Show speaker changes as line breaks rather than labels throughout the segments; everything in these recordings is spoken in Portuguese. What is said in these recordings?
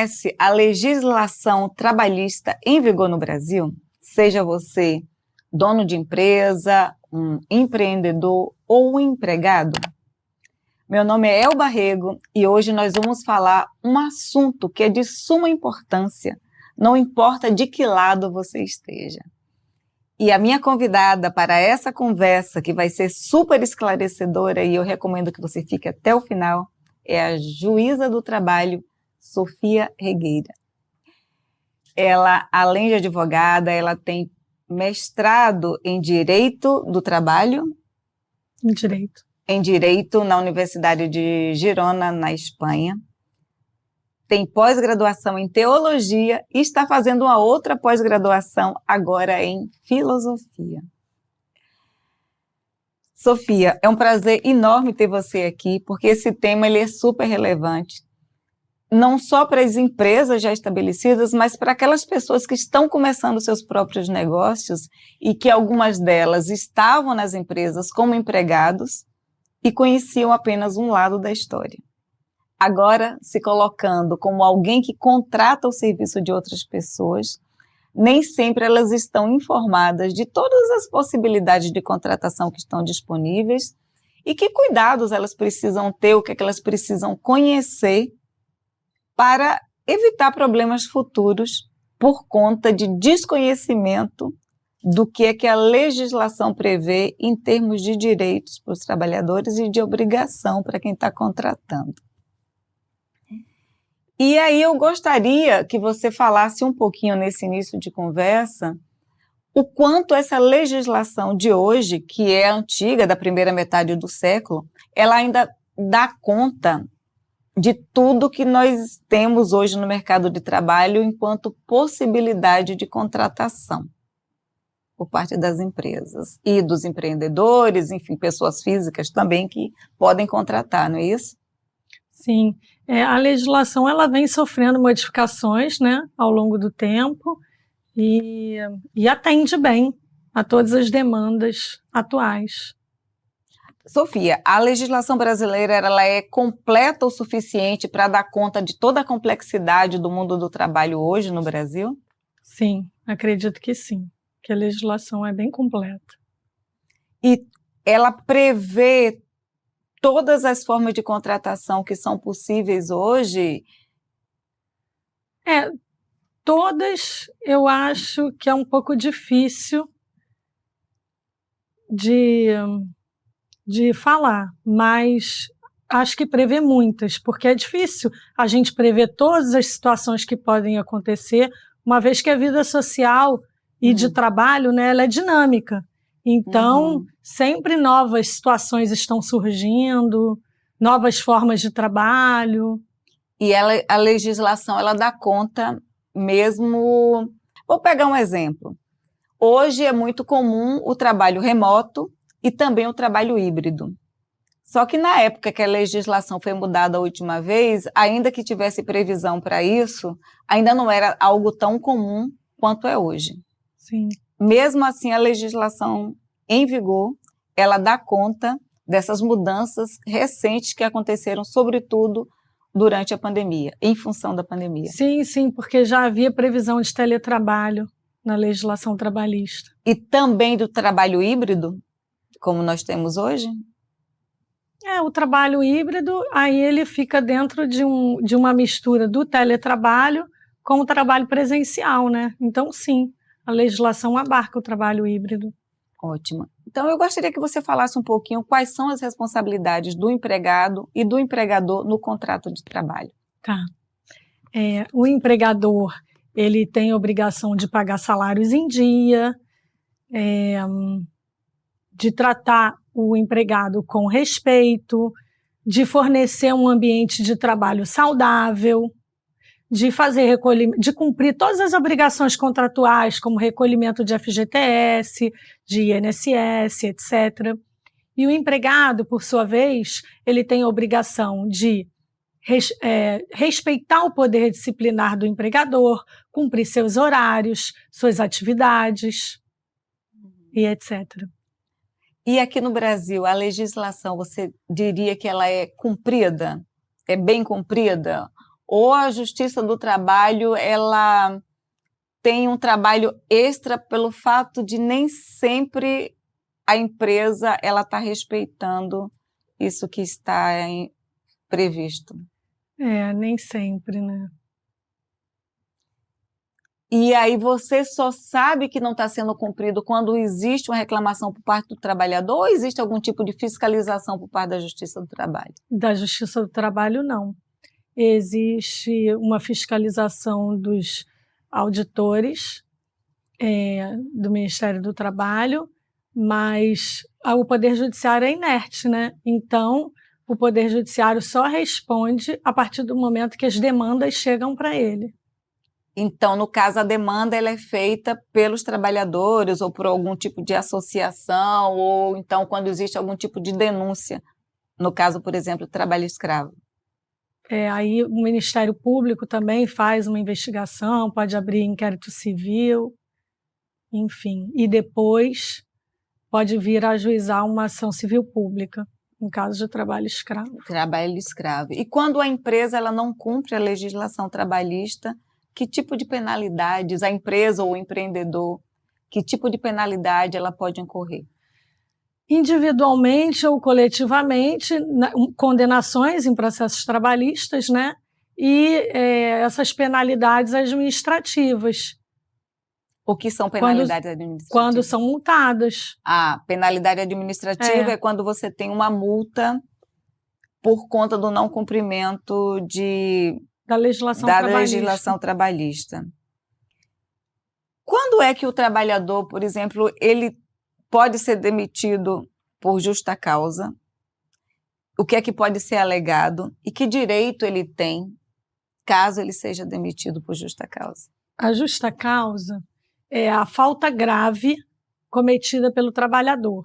conhece a legislação trabalhista em vigor no Brasil? Seja você dono de empresa, um empreendedor ou um empregado? Meu nome é Elba Rego e hoje nós vamos falar um assunto que é de suma importância, não importa de que lado você esteja. E a minha convidada para essa conversa, que vai ser super esclarecedora e eu recomendo que você fique até o final, é a juíza do trabalho, Sofia Regueira. Ela, além de advogada, ela tem mestrado em Direito do Trabalho. Em Direito na Universidade de Girona, na Espanha. Tem pós-graduação em Teologia e está fazendo uma outra pós-graduação agora em Filosofia. Sofia, é um prazer enorme ter você aqui, porque esse tema ele é super relevante, não só para as empresas já estabelecidas, mas para aquelas pessoas que estão começando seus próprios negócios e que algumas delas estavam nas empresas como empregados e conheciam apenas um lado da história. Agora, se colocando como alguém que contrata o serviço de outras pessoas, nem sempre elas estão informadas de todas as possibilidades de contratação que estão disponíveis e que cuidados elas precisam ter, o que é que elas precisam conhecer para evitar problemas futuros por conta de desconhecimento do que é que a legislação prevê em termos de direitos para os trabalhadores e de obrigação para quem está contratando. E aí eu gostaria que você falasse um pouquinho nesse início de conversa o quanto essa legislação de hoje, que é antiga, da primeira metade do século, ela ainda dá conta de tudo que nós temos hoje no mercado de trabalho enquanto possibilidade de contratação por parte das empresas e dos empreendedores, enfim, pessoas físicas também que podem contratar, não é isso?
Sim, a legislação ela vem sofrendo modificações, né, ao longo do tempo e atende bem a todas as demandas atuais.
Sofia, a legislação brasileira ela é completa o suficiente para dar conta de toda a complexidade do mundo do trabalho hoje no Brasil?
Sim, acredito que sim, que a legislação é bem completa.
E ela prevê todas as formas de contratação que são possíveis hoje?
Todas eu acho que é um pouco difícil de falar, mas acho que prevê muitas, porque é difícil a gente prever todas as situações que podem acontecer, uma vez que a vida social e de trabalho, né, ela é dinâmica. Então, sempre novas situações estão surgindo, novas formas de trabalho.
E a legislação, ela dá conta mesmo... Vou pegar um exemplo. Hoje é muito comum o trabalho remoto e também o trabalho híbrido. Só que na época que a legislação foi mudada a última vez, ainda que tivesse previsão para isso, ainda não era algo tão comum quanto é hoje.
Sim.
Mesmo assim, a legislação em vigor, ela dá conta dessas mudanças recentes que aconteceram, sobretudo durante a pandemia, em função da pandemia.
Sim, porque já havia previsão de teletrabalho na legislação trabalhista.
E também do trabalho híbrido, como nós temos hoje?
O trabalho híbrido, aí ele fica dentro de uma mistura do teletrabalho com o trabalho presencial, né? Então, sim, a legislação abarca o trabalho híbrido.
Ótimo. Então, eu gostaria que você falasse um pouquinho quais são as responsabilidades do empregado e do empregador no contrato de trabalho.
Tá. O empregador, ele tem a obrigação de pagar salários em dia, de tratar o empregado com respeito, de fornecer um ambiente de trabalho saudável, de fazer recolhimento, de cumprir todas as obrigações contratuais, como recolhimento de FGTS, de INSS, etc. E o empregado, por sua vez, ele tem a obrigação de respeitar o poder disciplinar do empregador, cumprir seus horários, suas atividades, e etc.
E aqui no Brasil, a legislação, você diria que ela é cumprida? É bem cumprida? ou a Justiça do Trabalho, ela tem um trabalho extra pelo fato de nem sempre a empresa ela está respeitando isso que está previsto.
Nem sempre, né?
E aí você só sabe que não está sendo cumprido quando existe uma reclamação por parte do trabalhador ou existe algum tipo de fiscalização por parte da Justiça do Trabalho?
Da Justiça do Trabalho, não. Existe uma fiscalização dos auditores do Ministério do Trabalho, mas o Poder Judiciário é inerte, né? Então, o Poder Judiciário só responde a partir do momento que as demandas chegam para ele.
Então, no caso, a demanda ela é feita pelos trabalhadores ou por algum tipo de associação, ou então quando existe algum tipo de denúncia, no caso, por exemplo, trabalho escravo.
Aí o Ministério Público também faz uma investigação, pode abrir inquérito civil, enfim, e depois pode vir a ajuizar uma ação civil pública, em caso de trabalho escravo.
Trabalho escravo. E quando a empresa ela não cumpre a legislação trabalhista, que tipo de penalidades a empresa ou o empreendedor, que tipo de penalidade ela pode incorrer?
Individualmente ou coletivamente, condenações em processos trabalhistas, né? E essas penalidades administrativas.
O que são penalidades administrativas?
Quando são multadas.
A penalidade administrativa é quando você tem uma multa por conta do não cumprimento
da legislação
trabalhista. Quando é que o trabalhador, por exemplo, ele pode ser demitido por justa causa? O que é que pode ser alegado? E que direito ele tem caso ele seja demitido por justa causa?
A justa causa é a falta grave cometida pelo trabalhador.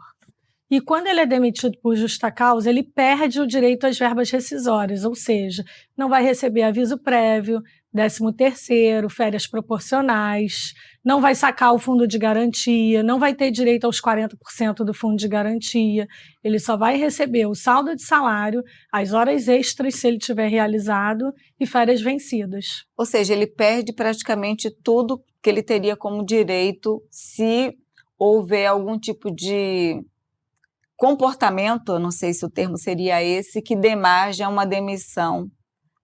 E quando ele é demitido por justa causa, ele perde o direito às verbas rescisórias, ou seja, não vai receber aviso prévio, 13º, férias proporcionais, não vai sacar o fundo de garantia, não vai ter direito aos 40% do fundo de garantia, ele só vai receber o saldo de salário, as horas extras se ele tiver realizado e férias vencidas.
Ou seja, ele perde praticamente tudo que ele teria como direito se houver algum tipo de comportamento, eu não sei se o termo seria esse, que dê margem a uma demissão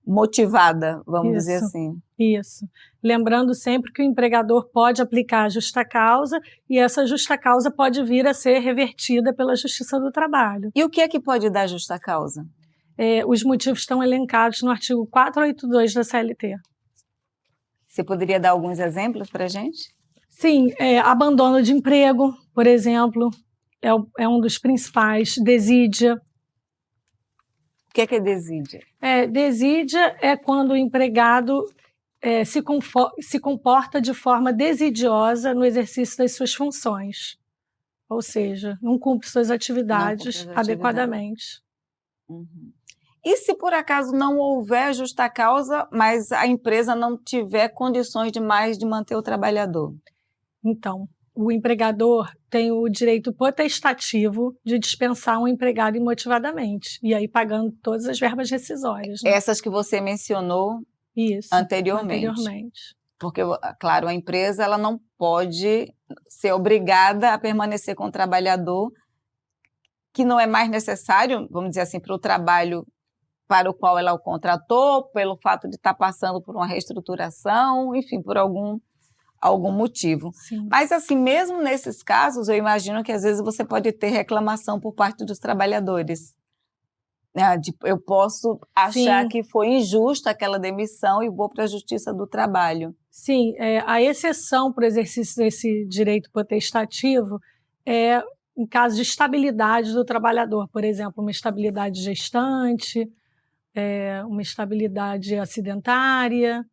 motivada, vamos dizer assim.
Isso. Lembrando sempre que o empregador pode aplicar a justa causa e essa justa causa pode vir a ser revertida pela Justiça do Trabalho.
E o que é que pode dar justa causa?
Os motivos estão elencados no artigo 482 da CLT.
Você poderia dar alguns exemplos para a gente?
Sim, abandono de emprego, por exemplo, é um dos principais. Desídia.
O que é desídia?
Desídia é quando o empregado se comporta de forma desidiosa no exercício das suas funções. Ou seja, não cumpre suas atividades adequadamente.
Uhum. E se por acaso não houver justa causa, mas a empresa não tiver condições demais de manter o trabalhador?
Então, o empregador tem o direito potestativo de dispensar um empregado imotivadamente, e aí pagando todas as verbas rescisórias. Né?
Essas que você mencionou anteriormente. Porque, claro, a empresa ela não pode ser obrigada a permanecer com o trabalhador que não é mais necessário, vamos dizer assim, para o trabalho para o qual ela o contratou, pelo fato de estar passando por uma reestruturação, enfim, por algum motivo.
Sim.
Mas, assim, mesmo nesses casos, eu imagino que às vezes você pode ter reclamação por parte dos trabalhadores. Eu posso achar que foi injusta aquela demissão e vou para a Justiça do Trabalho.
Sim, a exceção para o exercício desse direito potestativo é em caso de estabilidade do trabalhador, por exemplo, uma estabilidade gestante, uma estabilidade acidentária.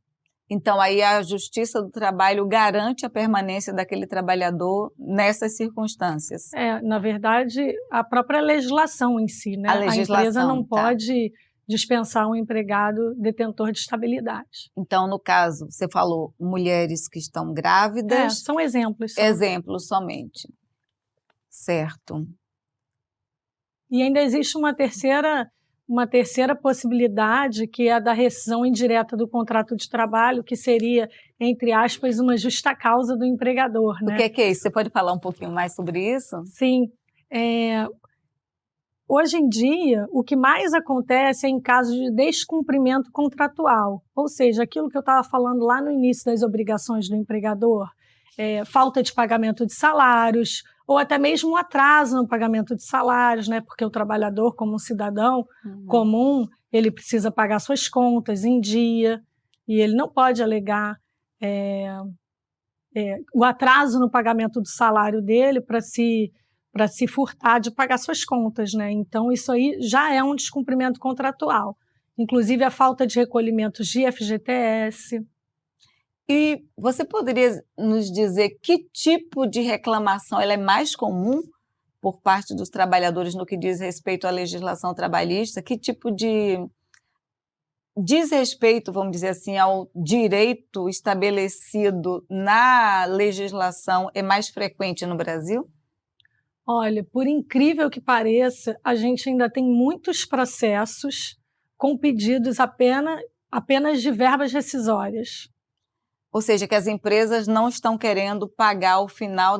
Então, aí a Justiça do Trabalho garante a permanência daquele trabalhador nessas circunstâncias.
Na verdade, a própria legislação em si, né?
A
empresa não pode dispensar um empregado detentor de estabilidade.
Então, no caso, você falou mulheres que estão grávidas.
São exemplos.
Exemplos somente. Certo.
E ainda existe uma terceira uma terceira possibilidade, que é a da rescisão indireta do contrato de trabalho, que seria, entre aspas, uma justa causa do empregador, né?
O que é isso? Você pode falar um pouquinho mais sobre isso?
Sim. Hoje em dia, o que mais acontece é em casos de descumprimento contratual, ou seja, aquilo que eu estava falando lá no início das obrigações do empregador, falta de pagamento de salários, ou até mesmo um atraso no pagamento de salários, né? Porque o trabalhador, como um cidadão comum, ele precisa pagar suas contas em dia, e ele não pode alegar o atraso no pagamento do salário dele para se furtar de pagar suas contas, né? Então, isso aí já é um descumprimento contratual. Inclusive, a falta de recolhimentos de FGTS.
E você poderia nos dizer que tipo de reclamação ela é mais comum por parte dos trabalhadores no que diz respeito à legislação trabalhista? Que tipo de desrespeito, vamos dizer assim, ao direito estabelecido na legislação é mais frequente no Brasil?
Olha, por incrível que pareça, a gente ainda tem muitos processos com pedidos apenas de verbas rescisórias.
Ou seja, que as empresas não estão querendo pagar ao final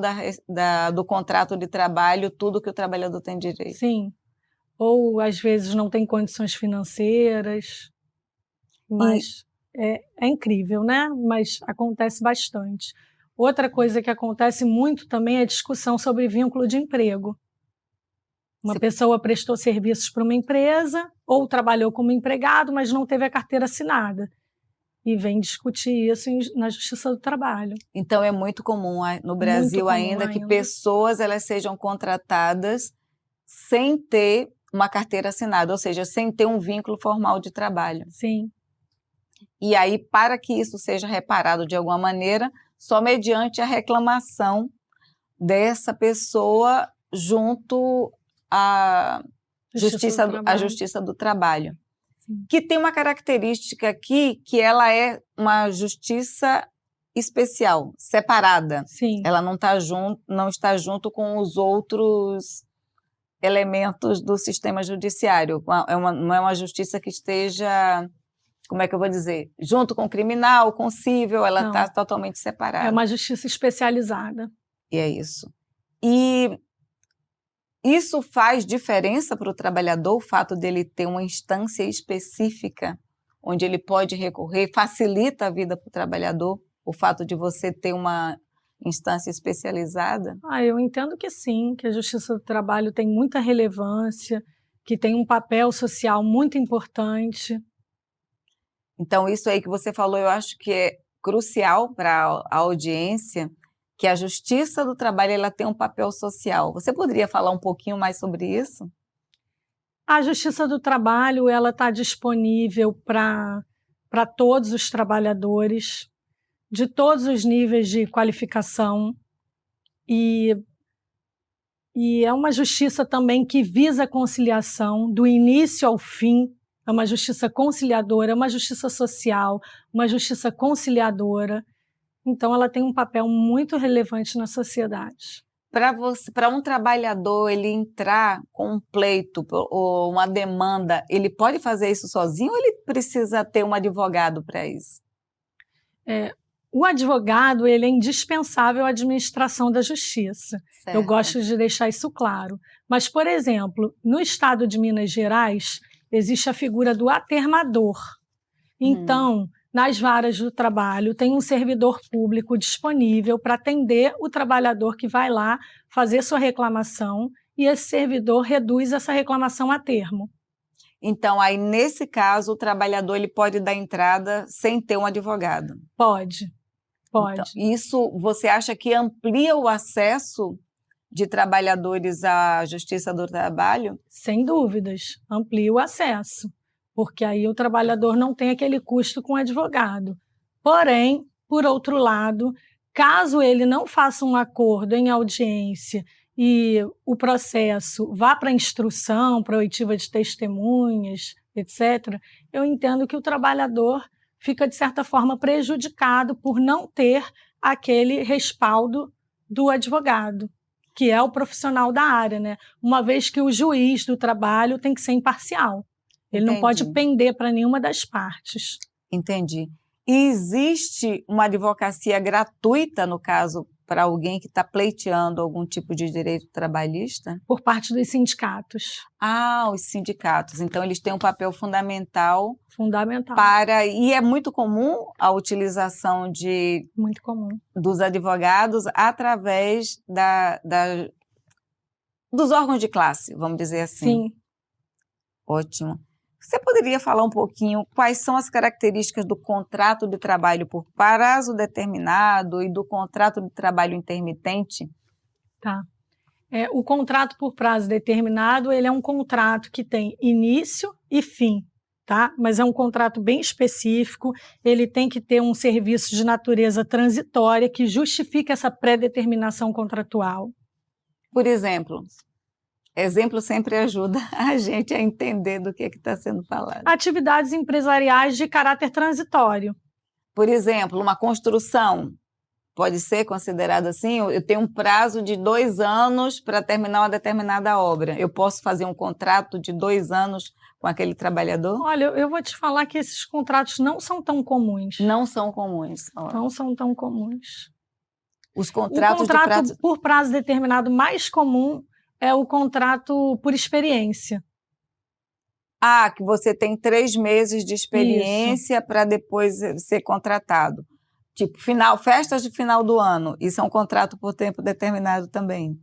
do contrato de trabalho tudo que o trabalhador tem direito.
Sim, ou às vezes não tem condições financeiras, mas é incrível, né? Mas acontece bastante. Outra coisa que acontece muito também é a discussão sobre vínculo de emprego. Uma pessoa prestou serviços para uma empresa ou trabalhou como empregado, mas não teve a carteira assinada. E vem discutir isso na Justiça do Trabalho.
Então, é muito comum no Brasil ainda que pessoas elas sejam contratadas sem ter uma carteira assinada, ou seja, sem ter um vínculo formal de trabalho.
Sim.
E aí, para que isso seja reparado de alguma maneira, só mediante a reclamação dessa pessoa junto à Justiça do Trabalho. Sim. Que tem uma característica aqui que ela é uma justiça especial, separada.
Sim.
Ela não está junto com os outros elementos do sistema judiciário. Não é uma justiça que esteja, como é que eu vou dizer, junto com o criminal, com o civil, ela está totalmente separada.
É uma justiça especializada.
E é isso. E isso faz diferença para o trabalhador, o fato dele ter uma instância específica onde ele pode recorrer, facilita a vida para o trabalhador, o fato de você ter uma instância especializada?
Eu entendo que sim, que a Justiça do Trabalho tem muita relevância, que tem um papel social muito importante.
Então, isso aí que você falou, eu acho que é crucial para a audiência, que a Justiça do Trabalho ela tem um papel social. Você poderia falar um pouquinho mais sobre isso?
A Justiça do Trabalho ela está disponível para todos os trabalhadores, de todos os níveis de qualificação, e é uma justiça também que visa a conciliação do início ao fim. É uma justiça conciliadora, é uma justiça social, uma justiça conciliadora. Então, ela tem um papel muito relevante na sociedade.
Para um trabalhador ele entrar com um pleito ou uma demanda, ele pode fazer isso sozinho ou ele precisa ter um advogado para isso?
O advogado ele é indispensável à administração da justiça. Certo. Eu gosto de deixar isso claro. Mas, por exemplo, no estado de Minas Gerais, existe a figura do atermador. Então, nas varas do trabalho, tem um servidor público disponível para atender o trabalhador que vai lá fazer sua reclamação e esse servidor reduz essa reclamação a termo.
Então, aí, nesse caso, o trabalhador ele pode dar entrada sem ter um advogado?
Pode.
Então, isso você acha que amplia o acesso de trabalhadores à Justiça do Trabalho?
Sem dúvidas, amplia o acesso, porque aí o trabalhador não tem aquele custo com o advogado. Porém, por outro lado, caso ele não faça um acordo em audiência e o processo vá para instrução, para oitiva de testemunhas, etc., eu entendo que o trabalhador fica, de certa forma, prejudicado por não ter aquele respaldo do advogado, que é o profissional da área, né? Uma vez que o juiz do trabalho tem que ser imparcial. Ele não pode
Entendi.
pender para nenhuma das partes.
Entendi. E existe uma advocacia gratuita, no caso, para alguém que está pleiteando algum tipo de direito trabalhista?
Por parte dos sindicatos.
Ah, os sindicatos. Então, eles têm um papel fundamental
Fundamental.
para... E é muito comum a utilização
Muito comum.
dos advogados através dos órgãos de classe, vamos dizer assim.
Sim.
Ótimo. Você poderia falar um pouquinho quais são as características do contrato de trabalho por prazo determinado e do contrato de trabalho intermitente?
Tá. O contrato por prazo determinado, ele é um contrato que tem início e fim, tá? Mas é um contrato bem específico, ele tem que ter um serviço de natureza transitória que justifique essa pré-determinação contratual.
Por exemplo sempre ajuda a gente a entender do que está sendo falado.
Atividades empresariais de caráter transitório.
Por exemplo, uma construção pode ser considerada assim? Eu tenho um prazo de 2 anos para terminar uma determinada obra. Eu posso fazer um contrato de 2 anos com aquele trabalhador?
Olha, eu vou te falar que esses contratos não são tão comuns.
Não são comuns.
Não são tão comuns.
Os contratos
o contrato por prazo determinado mais comum é o contrato por experiência.
Ah, que você tem 3 meses de experiência para depois ser contratado. Tipo, festas de final do ano, isso é um contrato por tempo determinado também.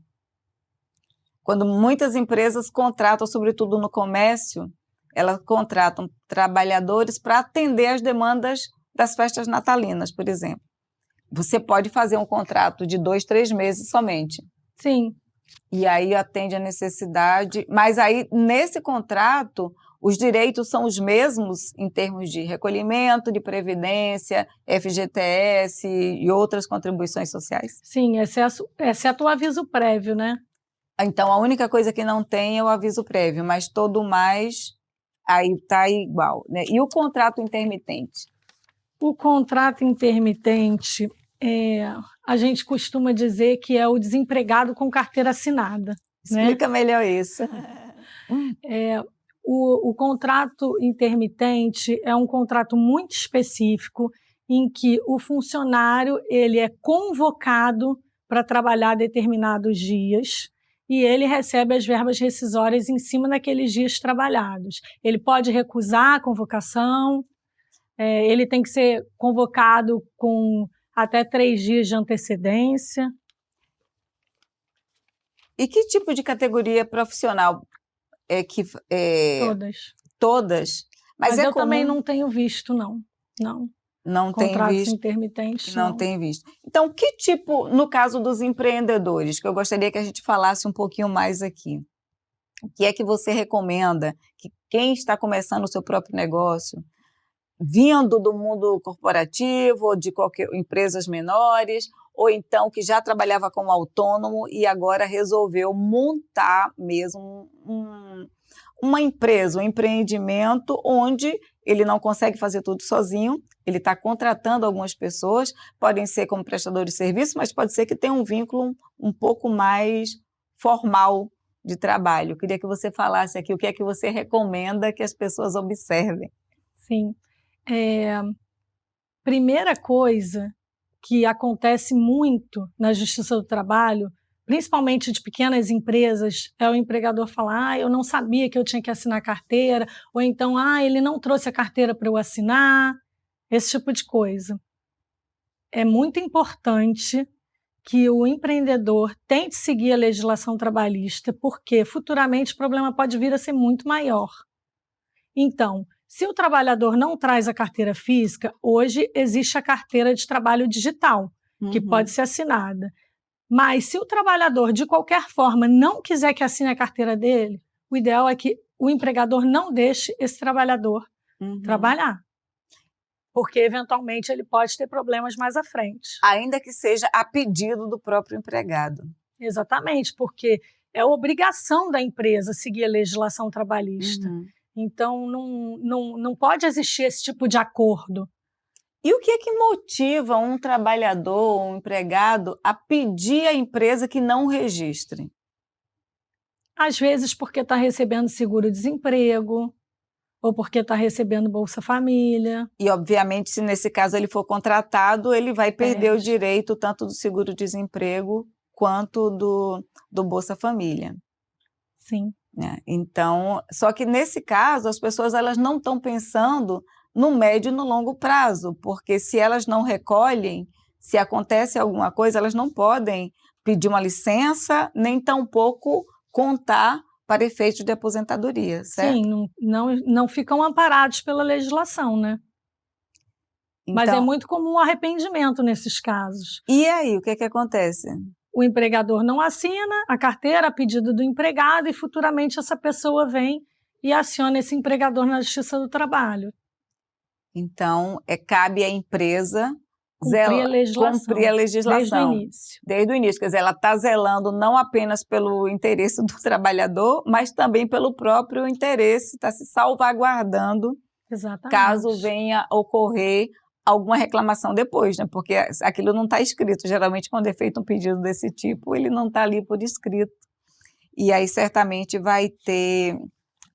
Quando muitas empresas contratam, sobretudo no comércio, elas contratam trabalhadores para atender às demandas das festas natalinas, por exemplo. Você pode fazer um contrato de 2, 3 meses somente.
Sim.
E aí atende a necessidade, mas aí nesse contrato os direitos são os mesmos em termos de recolhimento, de previdência, FGTS e outras contribuições sociais?
Sim, exceto o aviso prévio, né?
Então a única coisa que não tem é o aviso prévio, mas todo mais aí está igual, né? E o contrato intermitente?
O contrato intermitente, a gente costuma dizer que é o desempregado com carteira assinada.
Explica
né?
melhor isso.
O contrato intermitente é um contrato muito específico em que o funcionário ele é convocado para trabalhar determinados dias e ele recebe as verbas rescisórias em cima daqueles dias trabalhados. Ele pode recusar a convocação, ele tem que ser convocado com até 3 dias de antecedência.
E que tipo de categoria profissional
Todas.
Todas?
Mas eu
comum...
também não tenho visto, não.
Não tem visto.
Intermitentes,
não tem visto. Então, que tipo, no caso dos empreendedores, que eu gostaria que a gente falasse um pouquinho mais aqui, o que é que você recomenda que quem está começando o seu próprio negócio, vindo do mundo corporativo, ou de empresas menores, ou então que já trabalhava como autônomo e agora resolveu montar mesmo uma empresa, um empreendimento onde ele não consegue fazer tudo sozinho, ele está contratando algumas pessoas, podem ser como prestadores de serviço, mas pode ser que tenha um vínculo um pouco mais formal de trabalho. Eu queria que você falasse aqui o que é que você recomenda que as pessoas observem.
Sim. Primeira coisa que acontece muito na Justiça do Trabalho, principalmente de pequenas empresas, é o empregador falar: eu não sabia que eu tinha que assinar carteira, ou então, ele não trouxe a carteira para eu assinar, esse tipo de coisa. É muito importante que o empreendedor tente seguir a legislação trabalhista, porque futuramente o problema pode vir a ser muito maior. Então, se o trabalhador não traz a carteira física, hoje existe a carteira de trabalho digital, que pode ser assinada. Mas se o trabalhador, de qualquer forma, não quiser que assine a carteira dele, o ideal é que o empregador não deixe esse trabalhador trabalhar. Porque, eventualmente, ele pode ter problemas mais à frente.
Ainda que seja a pedido do próprio empregado.
Exatamente, porque é obrigação da empresa seguir a legislação trabalhista. Então, não pode existir esse tipo de acordo.
E o que é que motiva um trabalhador, um empregado, a pedir à empresa que não registre?
Às vezes porque está recebendo seguro-desemprego, ou porque está recebendo Bolsa Família.
E, obviamente, se nesse caso ele for contratado, ele vai perder o
Perde.
direito tanto do seguro-desemprego quanto do Bolsa Família.
Sim.
Então, só que nesse caso, as pessoas elas não estão pensando no médio e no longo prazo, porque se elas não recolhem, se acontece alguma coisa, elas não podem pedir uma licença, nem tampouco contar para efeitos de aposentadoria, certo?
Sim, não ficam amparados pela legislação, né? Mas é
Então,
muito comum o arrependimento nesses casos.
e aí, o que que acontece?
O empregador não assina a carteira a pedido do empregado e futuramente essa pessoa vem e aciona esse empregador na Justiça do Trabalho.
Então, cabe à empresa
Cumprir a legislação.
cumprir a legislação.
Desde o início.
Desde o início, quer dizer, ela está zelando não apenas pelo interesse do trabalhador, mas também pelo próprio interesse, está se salvaguardando.
Exatamente.
Caso venha ocorrer alguma reclamação depois, né? Porque aquilo não está escrito. Geralmente, quando é feito um pedido desse tipo, ele não está ali por escrito. E aí, certamente, vai ter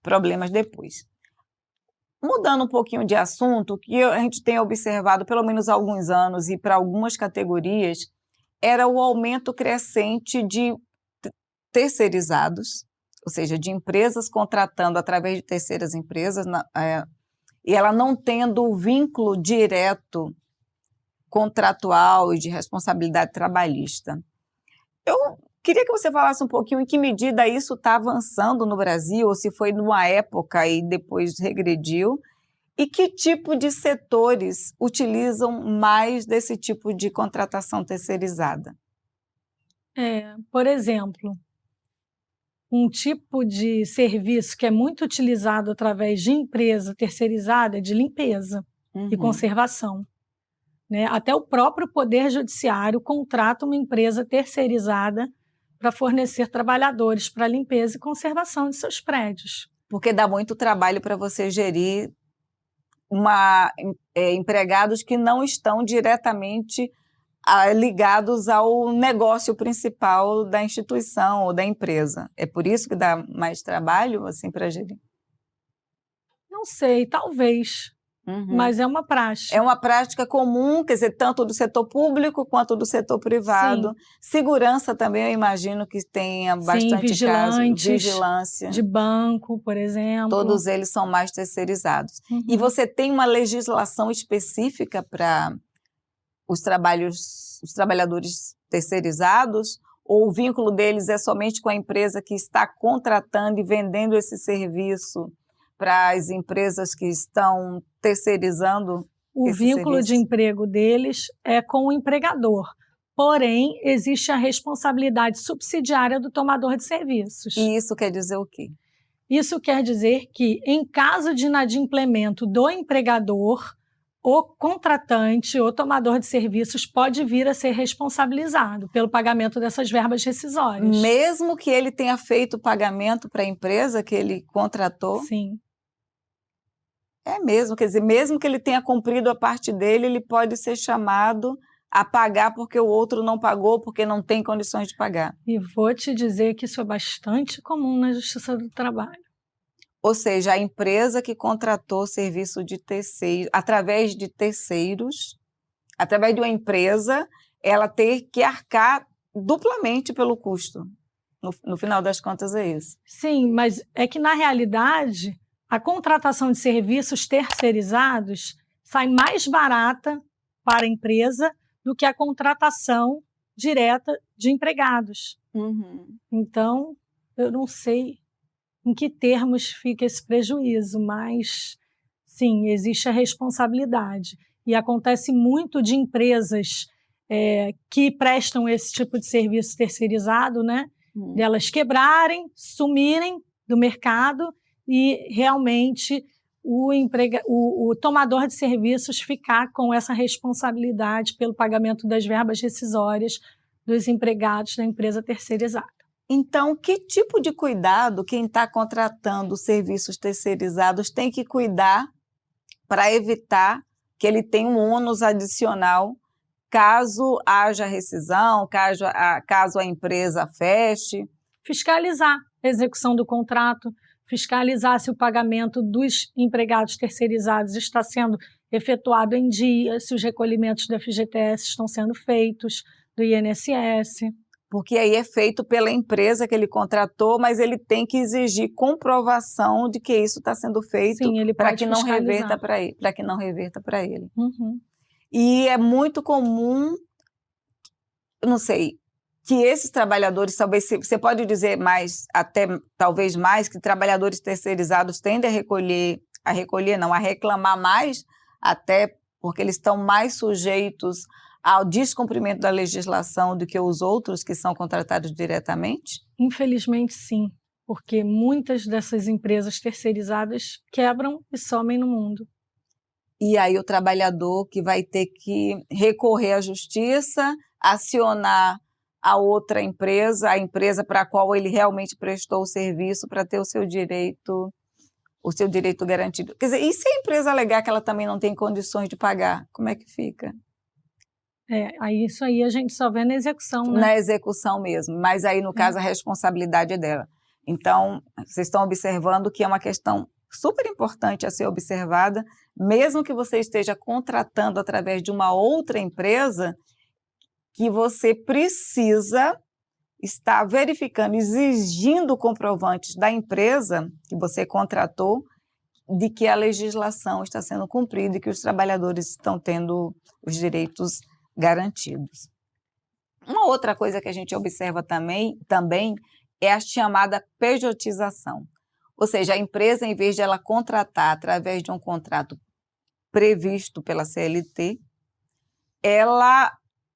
problemas depois. Mudando um pouquinho de assunto, o que a gente tem observado pelo menos há alguns anos e para algumas categorias, era o aumento crescente de terceirizados, ou seja, de empresas contratando através de terceiras empresas, e ela não tendo o vínculo direto contratual e de responsabilidade trabalhista. Eu queria que você falasse um pouquinho em que medida isso está avançando no Brasil, ou se foi numa época e depois regrediu, e que tipo de setores utilizam mais desse tipo de contratação terceirizada?
Por exemplo, um tipo de serviço que é muito utilizado através de empresa terceirizada é de limpeza e conservação. Né? Até o próprio Poder Judiciário contrata uma empresa terceirizada para fornecer trabalhadores para limpeza e conservação de seus prédios.
Porque dá muito trabalho para você gerir empregados que não estão diretamente ligados ao negócio principal da instituição ou da empresa. É por isso que dá mais trabalho assim, para gerir?
Não sei, talvez. Mas é uma prática.
É uma prática comum, quer dizer, tanto do setor público quanto do setor privado.
Sim.
Segurança também, eu imagino que tenha bastante caso. Vigilância.
De banco, por exemplo.
Todos eles são mais terceirizados. E você tem uma legislação específica para os trabalhadores terceirizados? Ou o vínculo deles é somente com a empresa que está contratando e vendendo esse serviço para as empresas que estão terceirizando?
O vínculo de emprego deles é com o empregador, porém existe a responsabilidade subsidiária do tomador de serviços.
E isso quer dizer o quê?
Isso quer dizer que, em caso de inadimplemento do empregador, o contratante, o tomador de serviços, pode vir a ser responsabilizado pelo pagamento dessas verbas rescisórias.
Mesmo que ele tenha feito o pagamento para a empresa que ele contratou?
Sim.
É mesmo, quer dizer, mesmo que ele tenha cumprido a parte dele, ele pode ser chamado a pagar porque o outro não pagou, porque não tem condições de pagar.
E vou te dizer que isso é bastante comum na Justiça do Trabalho.
Ou seja, a empresa que contratou serviço de terceiro, através de terceiros, através de uma empresa, ela ter que arcar duplamente pelo custo. No final das contas é isso.
Sim, mas é que na realidade a contratação de serviços terceirizados sai mais barata para a empresa do que a contratação direta de empregados. Então, eu não sei em que termos fica esse prejuízo, mas, sim, existe a responsabilidade. E acontece muito de empresas que prestam esse tipo de serviço terceirizado, né? Delas quebrarem, sumirem do mercado e realmente o tomador de serviços ficar com essa responsabilidade pelo pagamento das verbas rescisórias dos empregados da empresa terceirizada.
Então, que tipo de cuidado quem está contratando serviços terceirizados tem que cuidar para evitar que ele tenha um ônus adicional caso haja rescisão, caso a empresa feche?
Fiscalizar a execução do contrato, fiscalizar se o pagamento dos empregados terceirizados está sendo efetuado em dia, se os recolhimentos do FGTS estão sendo feitos, do INSS.
Porque aí é feito pela empresa que ele contratou, mas ele tem que exigir comprovação de que isso está sendo feito para que não reverta para ele, para que não reverta para ele.
Uhum.
E é muito comum, eu não sei, que esses trabalhadores, talvez você pode dizer mais, até talvez mais, que trabalhadores terceirizados tendem a reclamar mais, até porque eles estão mais sujeitos ao descumprimento da legislação do que os outros que são contratados diretamente?
Infelizmente, sim, porque muitas dessas empresas terceirizadas quebram e somem no mundo.
E aí o trabalhador que vai ter que recorrer à justiça, acionar a outra empresa, a empresa para a qual ele realmente prestou o serviço para ter o seu direito garantido. Quer dizer, e se a empresa alegar que ela também não tem condições de pagar, como é que fica?
Aí isso aí a gente só vê na execução, né?
Na execução mesmo, mas aí no caso a responsabilidade é dela. Então, vocês estão observando que é uma questão super importante a ser observada, mesmo que você esteja contratando através de uma outra empresa, que você precisa estar verificando, exigindo comprovantes da empresa que você contratou de que a legislação está sendo cumprida e que os trabalhadores estão tendo os direitos garantidos. Uma outra coisa que a gente observa também é a chamada pejotização. Ou seja, a empresa, em vez de ela contratar através de um contrato previsto pela CLT, ela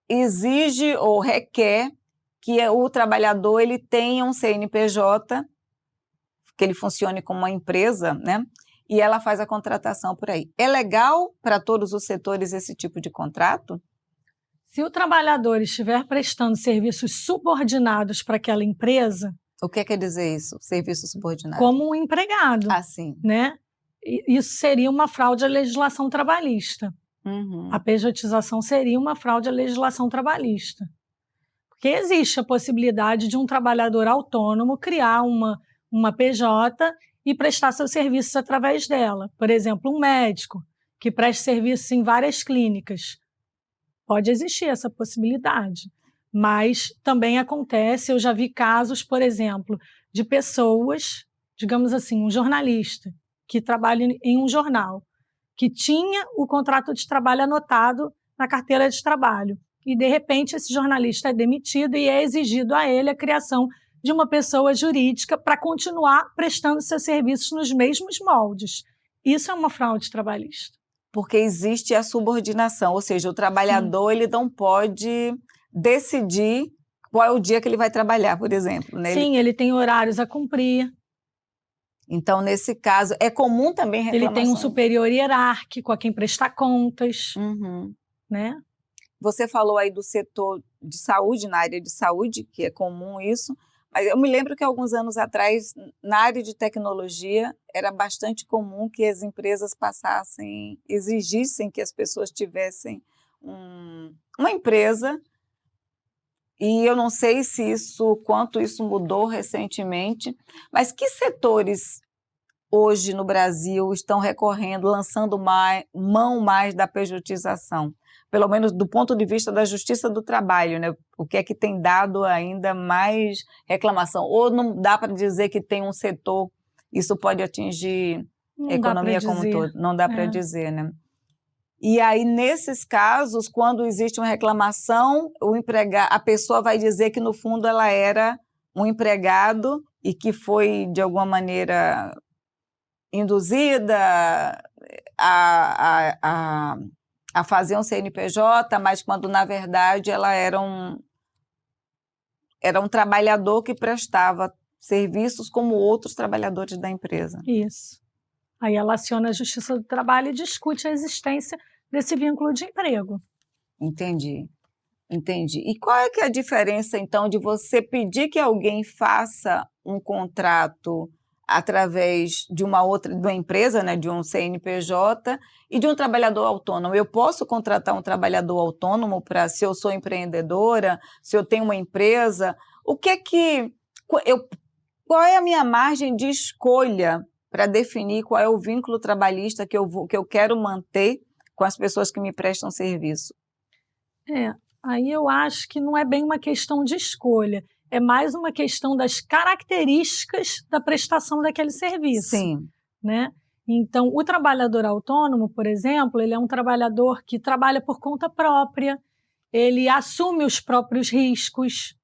exige ou requer que o trabalhador ele tenha um CNPJ, que ele funcione como uma empresa, né? E ela faz a contratação por aí. É legal para todos os setores esse tipo de contrato?
Se o trabalhador estiver prestando serviços subordinados para aquela empresa...
O que quer dizer isso, serviço subordinado?
Como um empregado.
Assim.
Né? Isso seria uma fraude à legislação trabalhista.
Uhum.
A pejotização seria uma fraude à legislação trabalhista. Porque existe a possibilidade de um trabalhador autônomo criar uma PJ e prestar seus serviços através dela. Por exemplo, um médico que preste serviços em várias clínicas. Pode existir essa possibilidade. Mas também acontece, eu já vi casos, por exemplo, de pessoas, digamos assim, um jornalista que trabalha em um jornal, que tinha o contrato de trabalho anotado na carteira de trabalho. E, de repente, esse jornalista é demitido e é exigido a ele a criação de uma pessoa jurídica para continuar prestando seus serviços nos mesmos moldes. Isso é uma fraude trabalhista.
Porque existe a subordinação, ou seja, o trabalhador ele não pode decidir qual é o dia que ele vai trabalhar, por exemplo. Né?
Sim, ele tem horários a cumprir.
Então, nesse caso, é comum também reclamação.
Ele tem um superior hierárquico a quem prestar contas.
Uhum.
Né?
Você falou aí do setor de saúde, na área de saúde, que é comum isso, mas eu me lembro que alguns anos atrás, na área de tecnologia, era bastante comum que as empresas exigissem que as pessoas tivessem uma empresa, e eu não sei quanto isso mudou recentemente, mas que setores hoje no Brasil estão lançando mão mais da pejotização? Pelo menos do ponto de vista da justiça do trabalho, né? O que é que tem dado ainda mais reclamação? Ou não dá para dizer que tem um setor, isso pode atingir a economia como um todo? Não dá para dizer, né? E aí, nesses casos, quando existe uma reclamação, a pessoa vai dizer que, no fundo, ela era um empregado e que foi, de alguma maneira, induzida a fazer um CNPJ, mas quando, na verdade, ela era um trabalhador que prestava serviços como outros trabalhadores da empresa.
Isso. Aí ela aciona a Justiça do Trabalho e discute a existência desse vínculo de emprego.
Entendi. E qual é que é a diferença, então, de você pedir que alguém faça um contrato através de uma empresa, né, de um CNPJ, e de um trabalhador autônomo? Eu posso contratar um trabalhador autônomo se eu sou empreendedora, se eu tenho uma empresa? O que é que qual é a minha margem de escolha para definir qual é o vínculo trabalhista que eu quero manter com as pessoas que me prestam serviço?
Aí eu acho que não é bem uma questão de escolha, é mais uma questão das características da prestação daquele serviço.
Sim.
Né? Então, o trabalhador autônomo, por exemplo, ele é um trabalhador que trabalha por conta própria, ele assume os próprios riscos,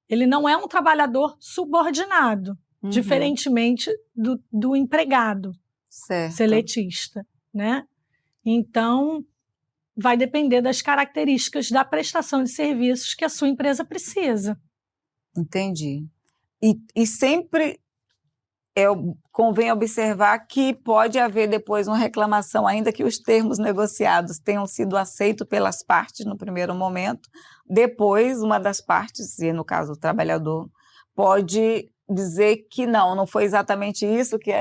ele não é um trabalhador subordinado, diferentemente do empregado seletista, né? Então, vai depender das características da prestação de serviços que a sua empresa precisa.
Entendi. E sempre convém observar que pode haver depois uma reclamação, ainda que os termos negociados tenham sido aceitos pelas partes no primeiro momento, depois uma das partes, e no caso o trabalhador, pode dizer que não foi exatamente isso que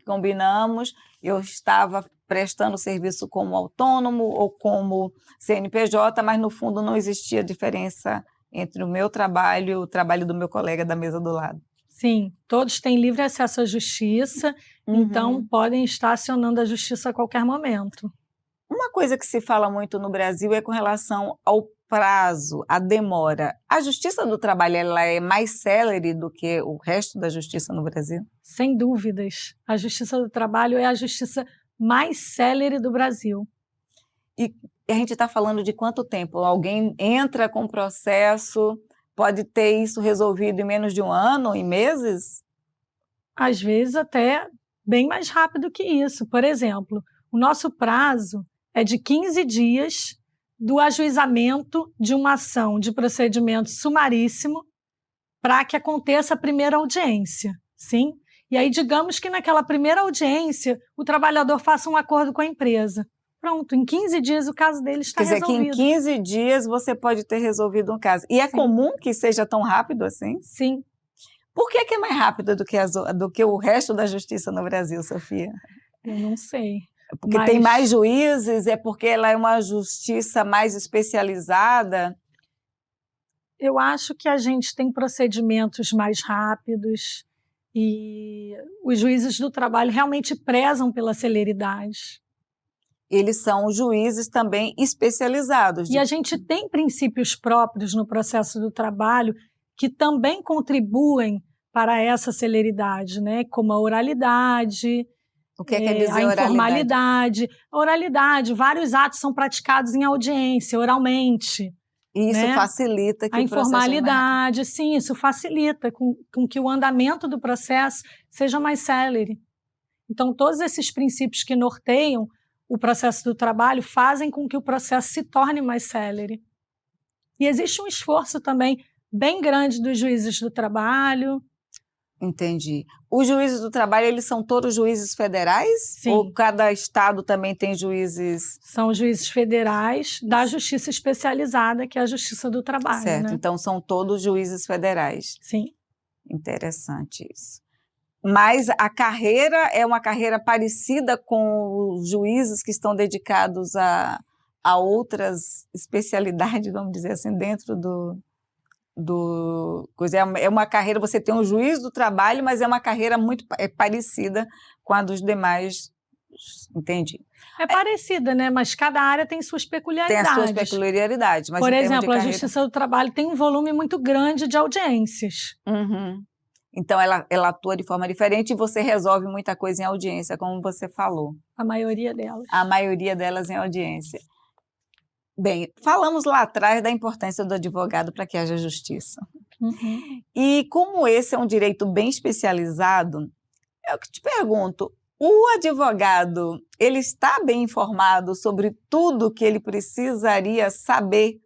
combinamos, eu estava prestando serviço como autônomo ou como CNPJ, mas no fundo não existia diferença entre o meu trabalho e o trabalho do meu colega da mesa do lado.
Sim, todos têm livre acesso à justiça, então podem estar acionando a justiça a qualquer momento.
Uma coisa que se fala muito no Brasil é com relação ao prazo, a demora. A Justiça do Trabalho, ela é mais célere do que o resto da justiça no Brasil?
Sem dúvidas. A Justiça do Trabalho é a justiça mais célere do Brasil.
E a gente está falando de quanto tempo? Alguém entra com processo, pode ter isso resolvido em menos de um ano, em meses?
Às vezes até bem mais rápido que isso. Por exemplo, o nosso prazo é de 15 dias do ajuizamento de uma ação de procedimento sumaríssimo para que aconteça a primeira audiência, sim? E aí, digamos que naquela primeira audiência, o trabalhador faça um acordo com a empresa. Pronto, em 15 dias o caso dele está resolvido.
Quer dizer que em 15 dias você pode ter resolvido um caso. E é comum que seja tão rápido assim?
Sim.
Por que é mais rápido do que o resto da justiça no Brasil, Sofia?
Eu não sei.
Porque tem mais juízes? É porque ela é uma justiça mais especializada?
Eu acho que a gente tem procedimentos mais rápidos e os juízes do trabalho realmente prezam pela celeridade.
Eles são juízes também especializados.
E a gente tem princípios próprios no processo do trabalho que também contribuem para essa celeridade, né? Como a oralidade,
o que quer dizer
a informalidade. A oralidade, vários atos são praticados em audiência, oralmente.
E isso
né?
facilita que
a informalidade, sim, isso facilita com que o andamento do processo seja mais célere. Então, todos esses princípios que norteiam o processo do trabalho fazem com que o processo se torne mais célere. E existe um esforço também bem grande dos juízes do trabalho.
Entendi. Os juízes do trabalho, eles são todos juízes federais?
Sim.
Ou cada estado também tem juízes?
São juízes federais da justiça especializada, que é a Justiça do Trabalho.
Certo,
né?
Então são todos juízes federais.
Sim.
Interessante isso. Mas a carreira é uma carreira parecida com os juízes que estão dedicados a outras especialidades, vamos dizer assim, dentro do é uma carreira, você tem um juiz do trabalho, mas é uma carreira muito parecida com a dos demais, entendi.
É parecida, né? Mas cada área tem suas peculiaridades.
Tem as suas peculiaridades. Mas
por exemplo, a Justiça do Trabalho tem um volume muito grande de audiências.
Então, ela atua de forma diferente e você resolve muita coisa em audiência, como você falou.
A maioria delas.
A maioria delas em audiência. Bem, falamos lá atrás da importância do advogado para que haja justiça. E como esse é um direito bem especializado, eu te pergunto, o advogado, ele está bem informado sobre tudo que ele precisaria saber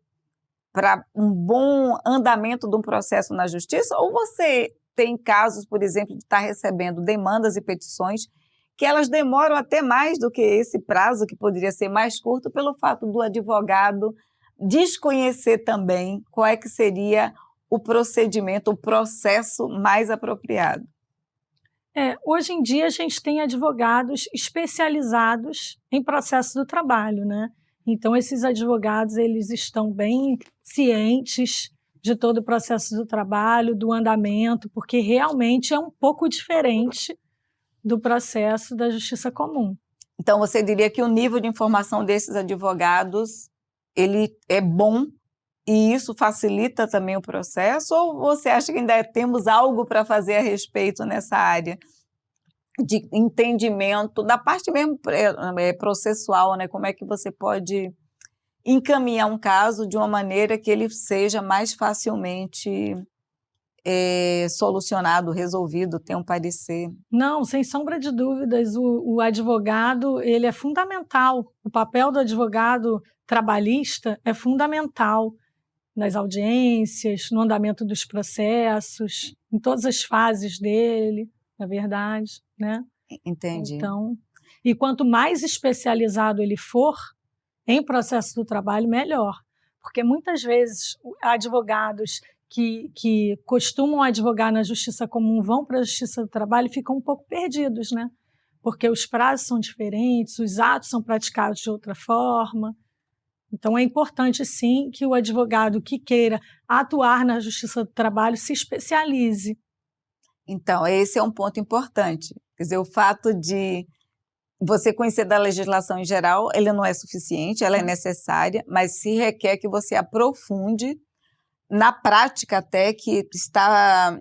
para um bom andamento de um processo na justiça? Ou você tem casos, por exemplo, de estar recebendo demandas e petições que elas demoram até mais do que esse prazo, que poderia ser mais curto, pelo fato do advogado desconhecer também qual é que seria o procedimento, o processo mais apropriado?
Hoje em dia a gente tem advogados especializados em processo do trabalho, né? Então esses advogados, eles estão bem cientes de todo o processo do trabalho, do andamento, porque realmente é um pouco diferente do processo da justiça comum.
Então, você diria que o nível de informação desses advogados, ele é bom e isso facilita também o processo? Ou você acha que ainda temos algo para fazer a respeito nessa área de entendimento, da parte mesmo processual, né? Como é que você pode encaminhar um caso de uma maneira que ele seja mais facilmente solucionado, resolvido, tenha um parecer?
Não, sem sombra de dúvidas, o advogado, ele é fundamental. O papel do advogado trabalhista é fundamental nas audiências, no andamento dos processos, em todas as fases dele, na verdade, né?
Entendi.
Então, e quanto mais especializado ele for em processo do trabalho, melhor. Porque muitas vezes advogados que costumam advogar na justiça comum vão para a justiça do trabalho e ficam um pouco perdidos, né? Porque os prazos são diferentes, os atos são praticados de outra forma. Então, é importante, sim, que o advogado que queira atuar na justiça do trabalho se especialize.
Então, esse é um ponto importante. Quer dizer, o fato de você conhecer da legislação em geral, ele não é suficiente, ela é necessária, mas se requer que você aprofunde na prática até que está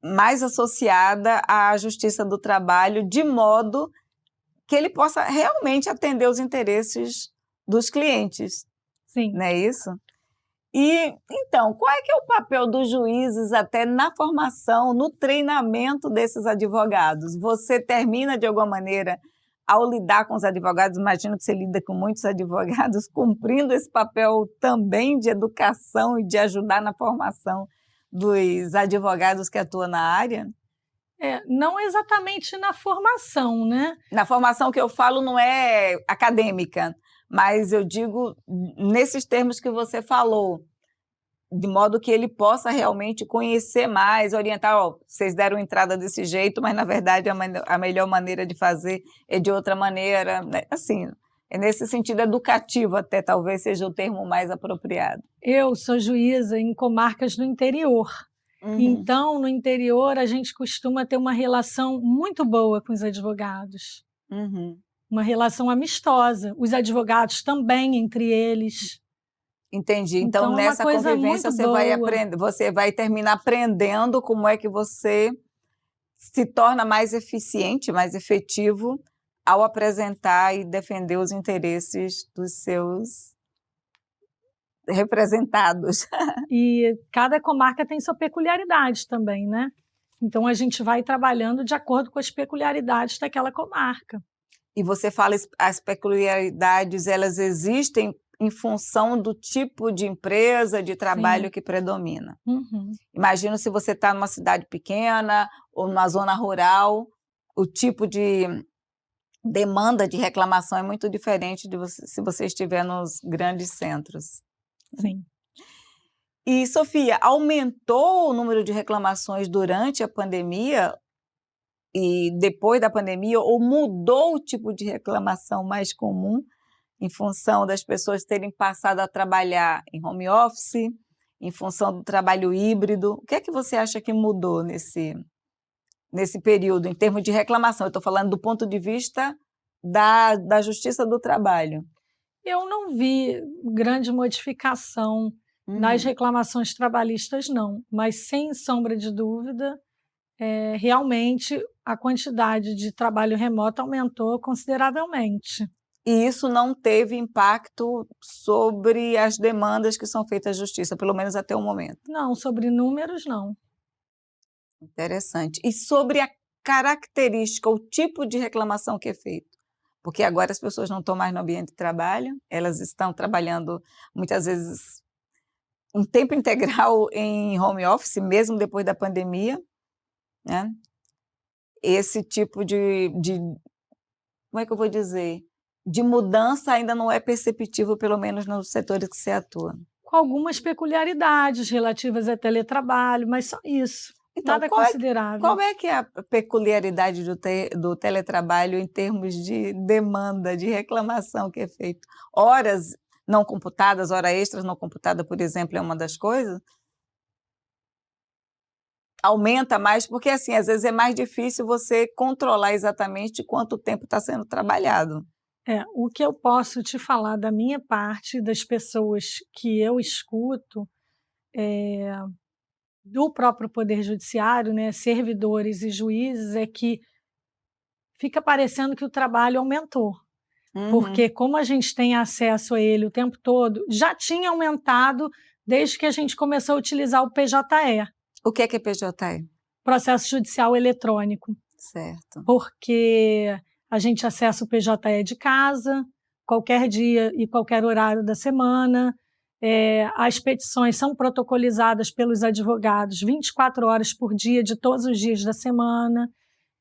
mais associada à justiça do trabalho, de modo que ele possa realmente atender os interesses dos clientes.
Sim.
Não é isso? E, então, qual é que é o papel dos juízes até na formação, no treinamento desses advogados? Você termina, de alguma maneira, ao lidar com os advogados, imagino que você lida com muitos advogados, cumprindo esse papel também de educação e de ajudar na formação dos advogados que atuam na área?
Não exatamente na formação, né?
Na formação que eu falo não é acadêmica, mas eu digo nesses termos que você falou, de modo que ele possa realmente conhecer mais, orientar, ó, vocês deram entrada desse jeito, mas na verdade a melhor maneira de fazer é de outra maneira, né? Assim, é nesse sentido educativo até, talvez seja o termo mais apropriado.
Eu sou juíza em comarcas do interior. Então, no interior, a gente costuma ter uma relação muito boa com os advogados. Uma relação amistosa. Os advogados também, entre eles.
Entendi. Então,
é
nessa convivência, você vai terminar aprendendo como é que você se torna mais eficiente, mais efetivo ao apresentar e defender os interesses dos seus representados.
E cada comarca tem sua peculiaridade também, né? Então, a gente vai trabalhando de acordo com as peculiaridades daquela comarca.
E você fala, as peculiaridades, elas existem em função do tipo de empresa, de trabalho que predomina. Imagino se você está numa cidade pequena ou numa zona rural, o tipo de demanda de reclamação é muito diferente de se você estiver nos grandes centros.
Sim.
E, Sofia, aumentou o número de reclamações durante a pandemia e depois da pandemia, ou mudou o tipo de reclamação mais comum em função das pessoas terem passado a trabalhar em home office, em função do trabalho híbrido? O que é que você acha que mudou nesse período, em termos de reclamação? Eu estou falando do ponto de vista da Justiça do Trabalho.
Eu não vi grande modificação nas reclamações trabalhistas, não. Mas, sem sombra de dúvida, realmente a quantidade de trabalho remoto aumentou consideravelmente.
E isso não teve impacto sobre as demandas que são feitas à justiça, pelo menos até o momento?
Não, sobre números, não.
Interessante. E sobre a característica, o tipo de reclamação que é feito? Porque agora as pessoas não estão mais no ambiente de trabalho, elas estão trabalhando muitas vezes em tempo integral em home office, mesmo depois da pandemia, né? Esse tipo como é que eu vou dizer? De mudança ainda não é perceptível, pelo menos nos setores que você atua.
Com algumas peculiaridades relativas a teletrabalho, mas só isso.
Então,
nada considerável.
Qual é que é a peculiaridade do teletrabalho em termos de demanda, de reclamação que é feito? Horas não computadas, hora extras não computada, por exemplo, é uma das coisas? aumenta mais, porque assim, às vezes é mais difícil você controlar exatamente quanto tempo está sendo trabalhado.
O que eu posso te falar da minha parte, das pessoas que eu escuto, do próprio Poder Judiciário, né, servidores e juízes, é que fica parecendo que o trabalho aumentou. Porque como a gente tem acesso a ele o tempo todo, já tinha aumentado desde que a gente começou a utilizar o PJE.
O que é PJE?
Processo Judicial Eletrônico.
Certo.
Porque a gente acessa o PJE de casa, qualquer dia e qualquer horário da semana. As petições são protocolizadas pelos advogados 24 horas por dia, de todos os dias da semana.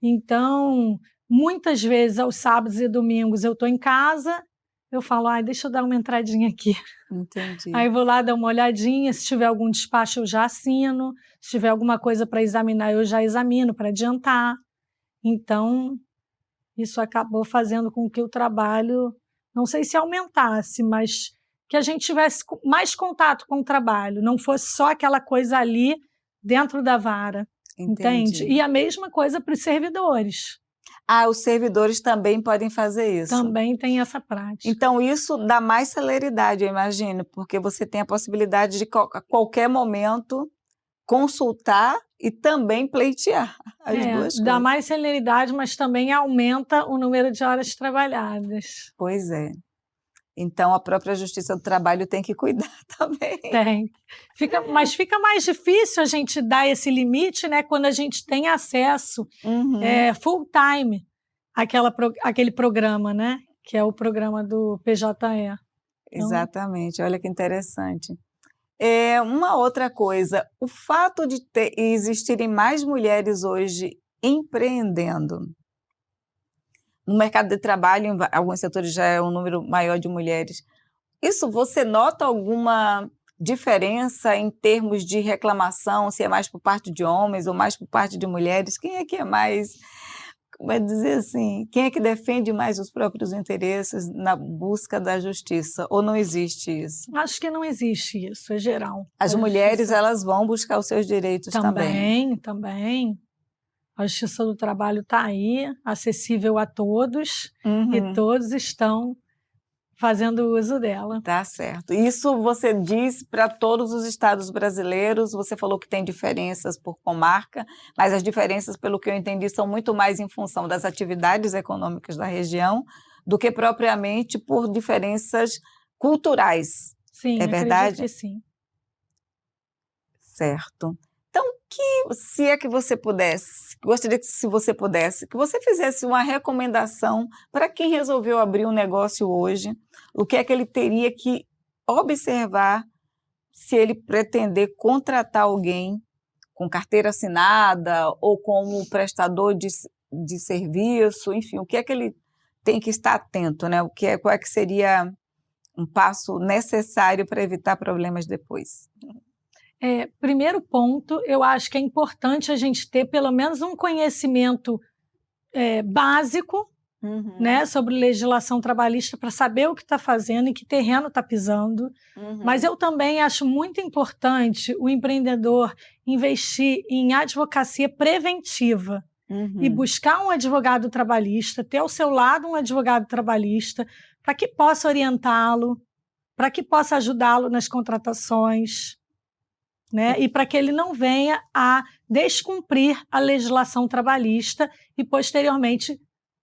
Então, muitas vezes, aos sábados e domingos, eu estou em casa, eu falo, deixa eu dar uma entradinha aqui.
Entendi.
Aí vou lá dar uma olhadinha, se tiver algum despacho eu já assino, se tiver alguma coisa para examinar eu já examino para adiantar. Então, isso acabou fazendo com que o trabalho, não sei se aumentasse, mas que a gente tivesse mais contato com o trabalho, não fosse só aquela coisa ali dentro da vara.
Entendi.
Entende? E a mesma coisa para os servidores.
Os servidores também podem fazer isso?
Também tem essa prática.
Então, isso dá mais celeridade, eu imagino, porque você tem a possibilidade de, a qualquer momento, consultar e também pleitear as duas coisas.
Dá mais celeridade, mas também aumenta o número de horas trabalhadas.
Pois é. Então, a própria Justiça do Trabalho tem que cuidar também.
Tem. Mas fica mais difícil a gente dar esse limite, né, quando a gente tem acesso full time àquele programa, né, que é o programa do PJE.
Exatamente. Olha que interessante. Uma outra coisa, o fato de existirem mais mulheres hoje empreendendo, no mercado de trabalho, em alguns setores já é um número maior de mulheres. Isso você nota alguma diferença em termos de reclamação, se é mais por parte de homens ou mais por parte de mulheres? Quem é que é mais, como é dizer assim, quem é que defende mais os próprios interesses na busca da justiça? Ou não existe isso?
Acho que não existe isso, é geral.
As mulheres, elas vão buscar os seus direitos também.
Também. A Justiça do Trabalho está aí, acessível a todos, e todos estão fazendo uso dela.
Tá certo. Isso você diz para todos os estados brasileiros, você falou que tem diferenças por comarca, mas as diferenças, pelo que eu entendi, são muito mais em função das atividades econômicas da região do que propriamente por diferenças culturais.
Sim,
é verdade?
Acredito que sim.
Certo. Então, se é que você pudesse, gostaria que, se você pudesse, que você fizesse uma recomendação para quem resolveu abrir um negócio hoje, o que é que ele teria que observar se ele pretender contratar alguém com carteira assinada ou como prestador de serviço, enfim, o que é que ele tem que estar atento, né? Qual é que seria um passo necessário para evitar problemas depois?
Primeiro ponto, eu acho que é importante a gente ter pelo menos um conhecimento básico, né, sobre legislação trabalhista para saber o que está fazendo e que terreno está pisando. Mas eu também acho muito importante o empreendedor investir em advocacia preventiva e buscar um advogado trabalhista, ter ao seu lado um advogado trabalhista para que possa orientá-lo, para que possa ajudá-lo nas contratações, né? E para que ele não venha a descumprir a legislação trabalhista e, posteriormente,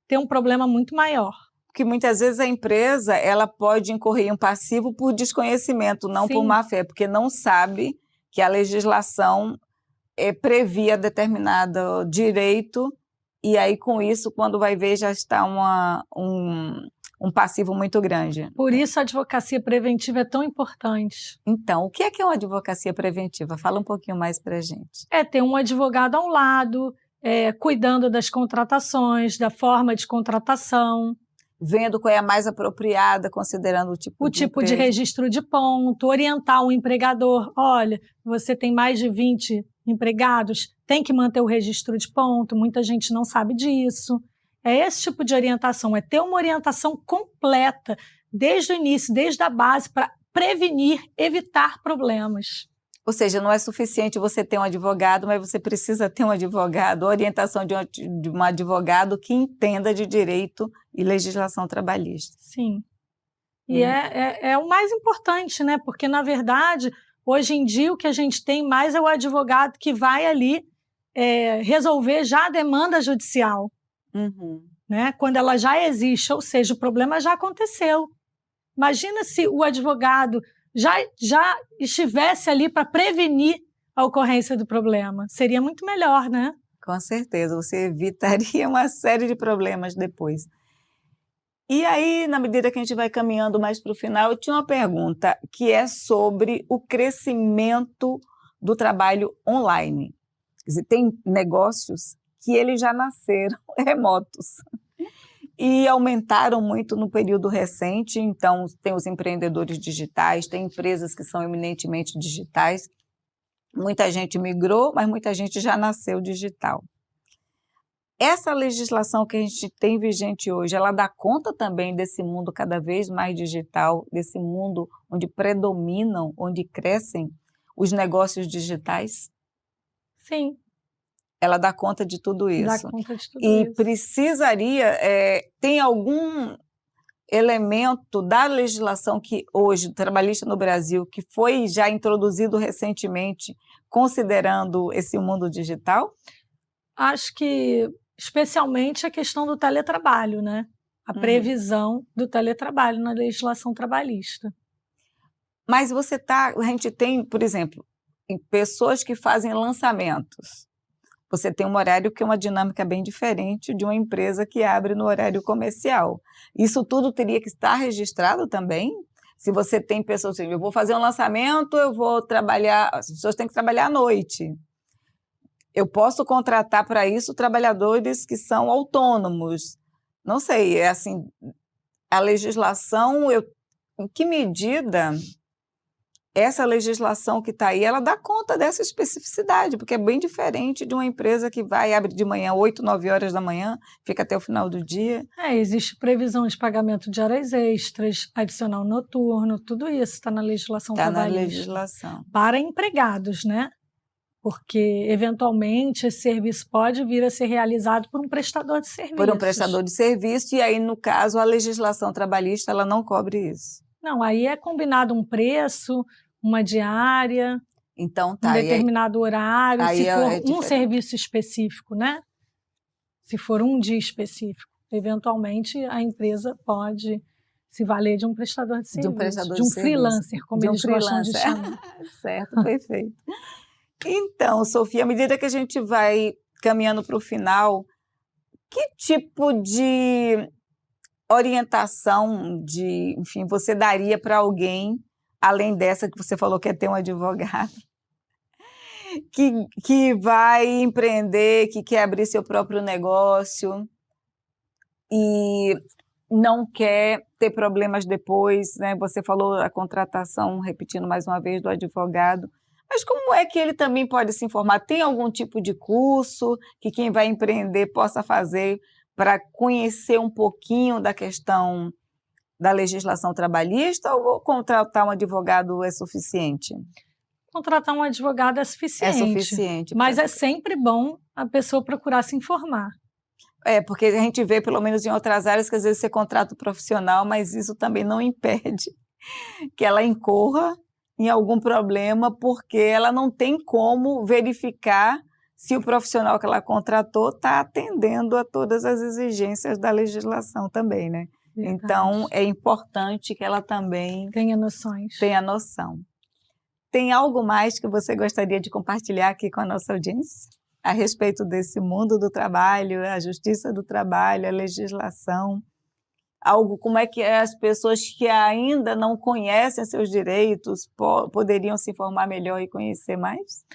ter um problema muito maior.
Porque muitas vezes a empresa ela pode incorrer em um passivo por desconhecimento, não por má-fé, porque não sabe que a legislação previa determinado direito e aí, com isso, quando vai ver, já está um passivo muito grande.
Por isso a advocacia preventiva é tão importante.
Então, o que é uma advocacia preventiva? Fala um pouquinho mais para a gente.
É ter um advogado ao lado, cuidando das contratações, da forma de contratação.
Vendo qual é a mais apropriada, considerando o tipo
de registro de ponto, orientar o empregador. Olha, você tem mais de 20 empregados, tem que manter o registro de ponto, muita gente não sabe disso. É esse tipo de orientação, é ter uma orientação completa, desde o início, desde a base, para prevenir, evitar problemas.
Ou seja, não é suficiente você ter um advogado, mas você precisa ter um advogado, orientação de um advogado que entenda de direito e legislação trabalhista.
Sim. E é o mais importante, né? Porque, na verdade, hoje em dia o que a gente tem mais é o advogado que vai ali resolver já a demanda judicial, né? Quando ela já existe, ou seja, o problema já aconteceu. Imagina se o advogado já estivesse ali para prevenir a ocorrência do problema. Seria muito melhor, né?
Com certeza, você evitaria uma série de problemas depois. E aí, na medida que a gente vai caminhando mais para o final, eu tinha uma pergunta que é sobre o crescimento do trabalho online. Quer dizer, tem negócios que eles já nasceram remotos e aumentaram muito no período recente. Então, tem os empreendedores digitais, tem empresas que são eminentemente digitais. Muita gente migrou, mas muita gente já nasceu digital. Essa legislação que a gente tem vigente hoje, ela dá conta também desse mundo cada vez mais digital, desse mundo onde predominam, onde crescem os negócios digitais?
Sim.
Ela dá conta de tudo isso.
Dá conta de tudo
e
isso.
precisaria, tem algum elemento da legislação que hoje, trabalhista no Brasil, que foi já introduzido recentemente, considerando esse mundo digital?
Acho que, especialmente, a questão do teletrabalho, né? A previsão do teletrabalho na legislação trabalhista.
Mas a gente tem, por exemplo, pessoas que fazem lançamentos. Você tem um horário que é uma dinâmica bem diferente de uma empresa que abre no horário comercial. Isso tudo teria que estar registrado também? Se você tem pessoas assim, eu vou fazer um lançamento, eu vou trabalhar, as pessoas têm que trabalhar à noite. Eu posso contratar para isso trabalhadores que são autônomos. Não sei, é assim, a legislação, em que medida essa legislação que está aí, ela dá conta dessa especificidade, porque é bem diferente de uma empresa que abre de manhã, 8, 9 horas da manhã, fica até o final do dia.
Existe previsão de pagamento de horas extras, adicional noturno, tudo isso está na legislação trabalhista.
Está na legislação.
Para empregados, né? Porque, eventualmente, esse serviço pode vir a ser realizado por um prestador de serviços.
Por um prestador de serviço, e aí, no caso, a legislação trabalhista, ela não cobre isso.
Não, aí é combinado um preço, uma diária,
então, tá,
um determinado horário, se for um serviço específico, né? Se for um dia específico. Eventualmente, a empresa pode se valer de um prestador de serviço, de um freelancer, como eles gostam de chamar.
Certo, perfeito. Então, Sofia, à medida que a gente vai caminhando para o final, que tipo de orientação, enfim, você daria para alguém, além dessa que você falou que é ter um advogado, que vai empreender, que quer abrir seu próprio negócio e não quer ter problemas depois, né? Você falou a contratação, repetindo mais uma vez, do advogado. Mas como é que ele também pode se informar? Tem algum tipo de curso que quem vai empreender possa fazer para conhecer um pouquinho da questão da legislação trabalhista, ou contratar um advogado é suficiente?
Contratar um advogado é suficiente.
É suficiente.
Mas é sempre bom a pessoa procurar se informar.
Porque a gente vê, pelo menos em outras áreas, que às vezes você contrata o profissional, mas isso também não impede que ela incorra em algum problema, porque ela não tem como verificar se o profissional que ela contratou está atendendo a todas as exigências da legislação também, né? Verdade. Então, é importante que ela também
tenha noções.
Tenha noção. Tem algo mais que você gostaria de compartilhar aqui com a nossa audiência? A respeito desse mundo do trabalho, a justiça do trabalho, a legislação? Como é que as pessoas que ainda não conhecem seus direitos poderiam se informar melhor e conhecer mais?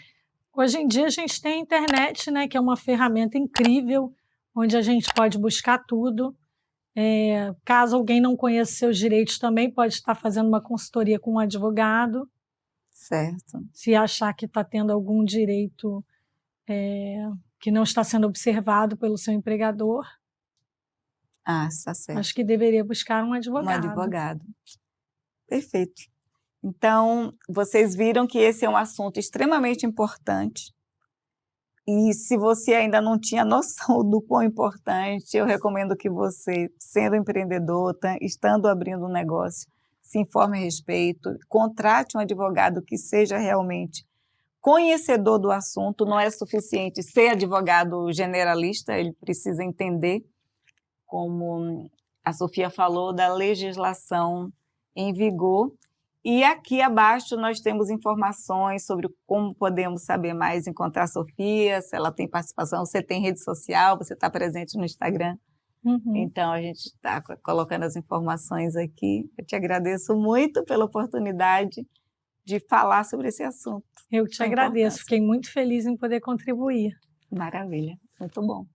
Hoje em dia a gente tem a internet, né, que é uma ferramenta incrível, onde a gente pode buscar tudo. Caso alguém não conheça seus direitos, também pode estar fazendo uma consultoria com um advogado.
Certo.
Se achar que está tendo algum direito que não está sendo observado pelo seu empregador.
Está certo.
Acho que deveria buscar um advogado.
Um advogado. Perfeito. Então, vocês viram que esse é um assunto extremamente importante. E se você ainda não tinha noção do quão importante, eu recomendo que você, sendo empreendedor, estando abrindo um negócio, se informe a respeito, contrate um advogado que seja realmente conhecedor do assunto. Não é suficiente ser advogado generalista, ele precisa entender, como a Sofia falou, da legislação em vigor. E aqui abaixo nós temos informações sobre como podemos saber mais, encontrar a Sofia, se ela tem participação, você tem rede social, você está presente no Instagram. Então a gente está colocando as informações aqui. Eu te agradeço muito pela oportunidade de falar sobre esse assunto.
Eu te agradeço, fiquei muito feliz em poder contribuir.
Maravilha, muito bom.